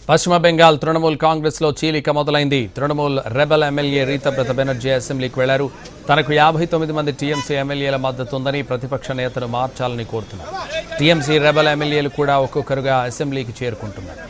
పశ్చిమ బెంగాల్ తృణమూల్ కాంగ్రెస్లో చీలిక మొదలైంది. తృణమూల్ రెబల్ ఎమ్మెల్యే రీతబ్రత బెనర్జీ అసెంబ్లీకి వెళ్లారు. తనకు 59 మంది టీఎంసీ ఎమ్మెల్యేల మద్దతు ఉందని ప్రతిపక్ష నేతను మార్చాలని కోరుతున్నారు. టీఎంసీ రెబల్ ఎమ్మెల్యేలు కూడా ఒక్కొక్కరుగా అసెంబ్లీకి చేరుకుంటున్నారు.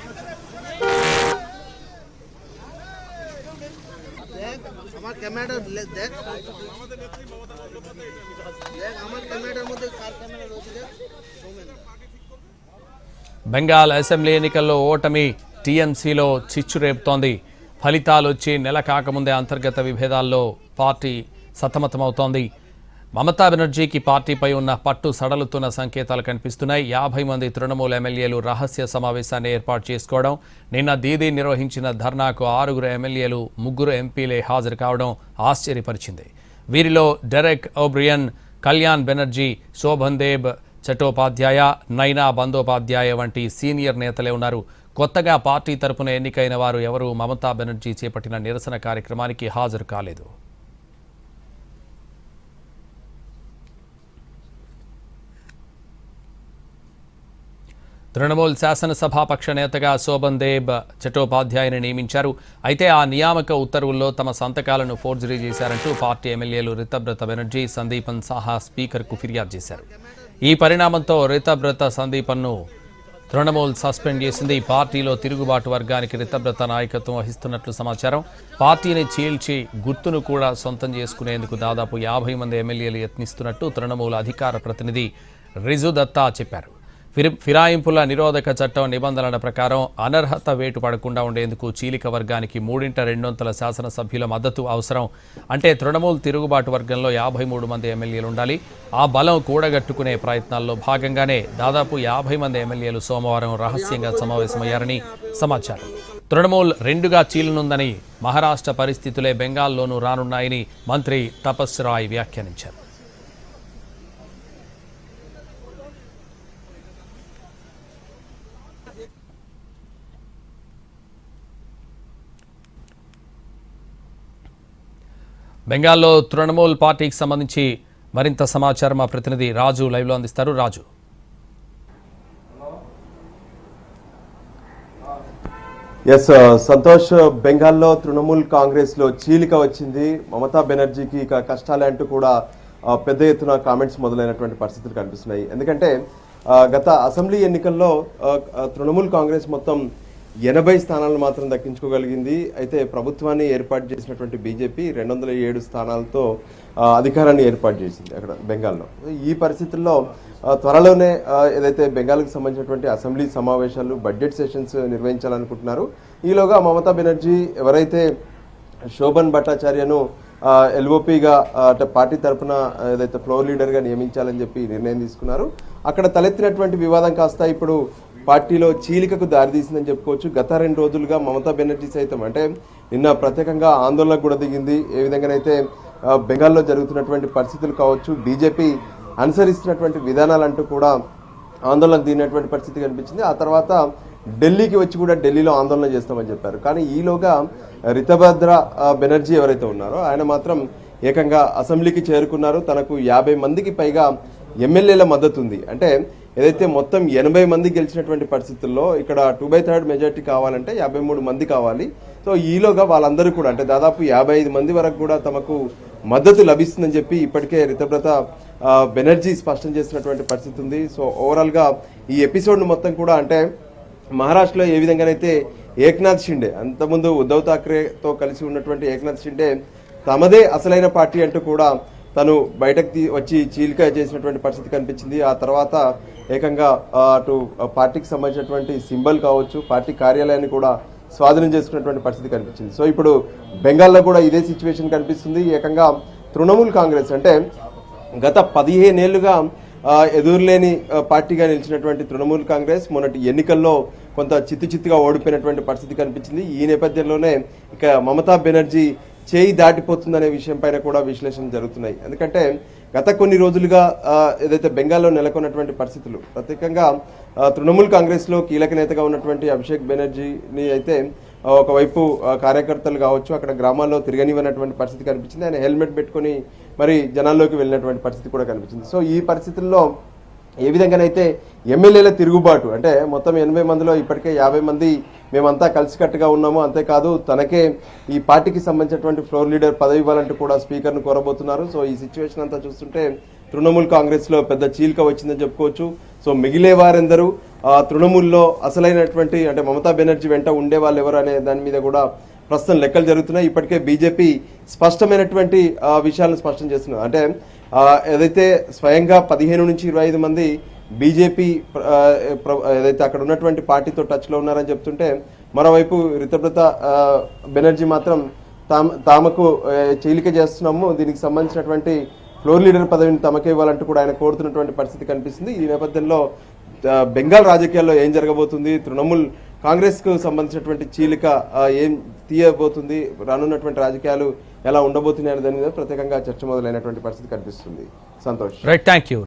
బెంగాల్ అసెంబ్లీ ఎన్నికల్లో ఓటమి టీఎంసీలో చిచ్చు రేపుతోంది. ఫలితాలు వచ్చి నెల కాకముందే అంతర్గత విభేదాల్లో పార్టీ సతమతమవుతోంది. మమతా బెనర్జీకి పార్టీపై ఉన్న పట్టు సడలుతున్న సంకేతాలు కనిపిస్తున్నాయి. 50 మంది తృణమూల్ ఎమ్మెల్యేలు రహస్య సమావేశాన్ని ఏర్పాటు చేసుకోవడం, నిన్న దీదీ నిర్వహించిన ధర్నాకు 6 ఎమ్మెల్యేలు 3 ఎంపీలే హాజరు కావడం ఆశ్చర్యపరిచింది. వీరిలో డెరెక్ ఓబ్రియన్, కళ్యాణ్ బెనర్జీ, శోభన్ దేబ్ చటోపాధ్యాయ, నైనా బందోపాధ్యాయ వంటి సీనియర్ నేతలే ఉన్నారు. కొత్తగా పార్టీ తరపున ఎన్నికైన వారు ఎవరూ మమతా బెనర్జీ చేపట్టిన నిరసన కార్యక్రమానికి హాజరు కాలేదు. తృణమూల్ శాసనసభాపక్ష నేతగా శోభన్ దేబ్ చటోపాధ్యాయని నియమించారు. అయితే ఆ నియామక ఉత్తర్వుల్లో తమ సంతకాలను ఫోర్జరీ చేశారంటూ పార్టీ ఎమ్మెల్యేలు రితబ్రత బెనర్జీ, సందీపన్ సాహా స్పీకర్కు ఫిర్యాదు చేశారు. ఈ పరిణామంతో రితబ్రత, సందీపన్ను తృణమూల్ సస్పెండ్ చేసింది. పార్టీలో తిరుగుబాటు వర్గానికి రితబ్రత నాయకత్వం వహిస్తున్నట్లు సమాచారం. పార్టీని చీల్చి గుర్తును కూడా సొంతం చేసుకునేందుకు దాదాపు 50 మంది ఎమ్మెల్యేలు యత్నిస్తున్నట్టు తృణమూల్ అధికార ప్రతినిధి రిజు దత్తా చెప్పారు. ఫిరాయింపుల నిరోధక చట్టం నిబంధనల ప్రకారం అనర్హత వేటు పడకుండా ఉండేందుకు చీలిక వర్గానికి 3/2 శాసనసభ్యుల మద్దతు అవసరం. అంటే తృణమూల్ తిరుగుబాటు వర్గంలో 53 మంది ఎమ్మెల్యేలు ఉండాలి. ఆ బలం కూడగట్టుకునే ప్రయత్నాల్లో భాగంగానే దాదాపు 50 మంది ఎమ్మెల్యేలు సోమవారం రహస్యంగా సమావేశమయ్యారని సమాచారం. తృణమూల్ 2గా చీలనుందని, మహారాష్ట్ర పరిస్థితులే బెంగాల్లోనూ రానున్నాయని మంత్రి తపస్ రాయ్ వ్యాఖ్యానించారు. బెంగాల్లో తృణమూల్ పార్టీకి సంబంధించి మరింత సమాచారం మా ప్రతినిధి రాజు లైవ్లో అందిస్తారు. రాజు, సంతోష్, బెంగాల్లో తృణమూల్ కాంగ్రెస్లో చీలిక వచ్చింది. మమతా బెనర్జీకి ఇక కష్టాలే అంటూ కూడా పెద్ద ఎత్తున కామెంట్స్ మొదలైనటువంటి పరిస్థితులు కనిపిస్తున్నాయి. ఎందుకంటే గత అసెంబ్లీ ఎన్నికల్లో తృణమూల్ కాంగ్రెస్ మొత్తం 80 స్థానాలను మాత్రం దక్కించుకోగలిగింది. అయితే ప్రభుత్వాన్ని ఏర్పాటు చేసినటువంటి బీజేపీ 207 స్థానాలతో అధికారాన్ని ఏర్పాటు చేసింది అక్కడ బెంగాల్లో. ఈ పరిస్థితుల్లో త్వరలోనే ఏదైతే బెంగాల్కి సంబంధించినటువంటి అసెంబ్లీ సమావేశాలు, బడ్జెట్ సెషన్స్ నిర్వహించాలనుకుంటున్నారు. ఈలోగా మమతా బెనర్జీ ఎవరైతే శోభన్ భట్టాచార్యను ఎల్ఓపిగా పార్టీ తరఫున ఏదైతే ఫ్లోర్ లీడర్గా నియమించాలని చెప్పి నిర్ణయం తీసుకున్నారు. అక్కడ తలెత్తినటువంటి వివాదం కాస్త ఇప్పుడు పార్టీలో చీలికకు దారితీసిందని చెప్పుకోవచ్చు. గత 2 రోజులుగా మమతా బెనర్జీ సైతం అంటే నిన్న ప్రత్యేకంగా ఆందోళనకు కూడా దిగింది. ఏ విధంగానైతే బెంగాల్లో జరుగుతున్నటువంటి పరిస్థితులు కావచ్చు, బీజేపీ అనుసరిస్తున్నటువంటి విధానాలంటూ కూడా ఆందోళనకు దిగినటువంటి పరిస్థితి కనిపించింది. ఆ తర్వాత ఢిల్లీకి వచ్చి కూడా ఢిల్లీలో ఆందోళన చేస్తామని చెప్పారు. కానీ ఈలోగా రితభద్ర బెనర్జీ ఎవరైతే ఉన్నారో ఆయన మాత్రం ఏకంగా అసెంబ్లీకి చేరుకున్నారు. తనకు 50 మందికి పైగా ఎమ్మెల్యేల మద్దతు ఉంది. అంటే ఏదైతే మొత్తం 80 మంది గెలిచినటువంటి పరిస్థితుల్లో ఇక్కడ 2/3 మెజార్టీ కావాలంటే 53 మంది కావాలి. సో ఈలోగా వాళ్ళందరూ కూడా అంటే దాదాపు 55 మంది వరకు కూడా తమకు మద్దతు లభిస్తుందని చెప్పి ఇప్పటికే రితబ్రత బెనర్జీ స్పష్టం చేసినటువంటి పరిస్థితి ఉంది. సో ఓవరాల్గా ఈ ఎపిసోడ్ను మొత్తం కూడా అంటే మహారాష్ట్రలో ఏ విధంగానైతే ఏక్నాథ్ షిండే, అంతకుముందు ఉద్ధవ్ ఠాక్రేతో కలిసి ఉన్నటువంటి ఏక్నాథ్ షిండే తమదే అసలైన పార్టీ అంటూ కూడా తను బయటకు వచ్చి చీలిక చేసినటువంటి పరిస్థితి కనిపించింది. ఆ తర్వాత ఏకంగా అటు పార్టీకి సంబంధించినటువంటి సింబల్ కావచ్చు, పార్టీ కార్యాలయాన్ని కూడా స్వాధీనం చేసుకున్నటువంటి పరిస్థితి కనిపించింది. సో ఇప్పుడు బెంగాల్లో కూడా ఇదే సిచ్యువేషన్ కనిపిస్తుంది. ఏకంగా తృణమూల్ కాంగ్రెస్ అంటే గత 15 ఏళ్లుగా ఎదురులేని పార్టీగా నిలిచినటువంటి తృణమూల్ కాంగ్రెస్ మొన్నటి ఎన్నికల్లో కొంత చిత్తుగా ఓడిపోయినటువంటి పరిస్థితి కనిపించింది. ఈ నేపథ్యంలోనే ఇక మమతా బెనర్జీ చేయి దాటిపోతుందనే విషయం పైన కూడా విశ్లేషణ జరుగుతున్నాయి. ఎందుకంటే గత కొన్ని రోజులుగా ఏదైతే బెంగాల్లో నెలకొన్నటువంటి పరిస్థితులు, ప్రత్యేకంగా తృణమూల్ కాంగ్రెస్లో కీలక నేతగా ఉన్నటువంటి అభిషేక్ బెనర్జీని అయితే ఒకవైపు కార్యకర్తలు కావచ్చు అక్కడ గ్రామాల్లో తిరగనివ్వనటువంటి పరిస్థితి కనిపించింది. ఆయన హెల్మెట్ పెట్టుకుని మరి జనాల్లోకి వెళ్ళినటువంటి పరిస్థితి కూడా కనిపించింది. సో ఈ పరిస్థితుల్లో ఏ విధంగానైతే ఎమ్మెల్యేల తిరుగుబాటు అంటే మొత్తం 80 మందిలో ఇప్పటికే 50 మంది మేమంతా కలిసికట్టుగా ఉన్నాము, అంతేకాదు తనకే ఈ పార్టీకి సంబంధించినటువంటి ఫ్లోర్ లీడర్ పదవి ఇవ్వాలంటూ కూడా స్పీకర్ను కోరబోతున్నారు. సో ఈ సిచ్యువేషన్ అంతా చూస్తుంటే తృణమూల్ కాంగ్రెస్లో పెద్ద చీలిక వచ్చిందని చెప్పుకోవచ్చు. సో మిగిలే వారెందరూ తృణమూల్లో అసలైనటువంటి అంటే మమతా బెనర్జీ వెంట ఉండే వాళ్ళు ఎవరు అనే దాని మీద కూడా ప్రస్తుతం లెక్కలు జరుగుతున్నాయి. ఇప్పటికే బీజేపీ స్పష్టమైనటువంటి విషయాలను స్పష్టం చేస్తున్నారు. అంటే ఏదైతే స్వయంగా 15 నుంచి 25 మంది బీజేపీ ఏదైతే అక్కడ ఉన్నటువంటి పార్టీతో టచ్లో ఉన్నారని చెప్తుంటే, మరోవైపు రితబ్రత బెనర్జీ మాత్రం తామకు చీలిక చేస్తున్నాము, దీనికి సంబంధించినటువంటి ఫ్లోర్ లీడర్ పదవిని తమకే ఇవ్వాలంటూ కూడా ఆయన కోరుతున్నటువంటి పరిస్థితి కనిపిస్తుంది. ఈ నేపథ్యంలో బెంగాల్ రాజకీయాల్లో ఏం జరగబోతుంది, తృణమూల్ కాంగ్రెస్ కు సంబంధించినటువంటి చీలిక ఏం తీయబోతుంది, రానున్నటువంటి రాజకీయాలు ఎలా ఉండబోతున్నాయి అనే దాని మీద ప్రత్యేకంగా చర్చ మొదలైనటువంటి పరిస్థితి కనిపిస్తుంది. సంతోష్. Right, thank you.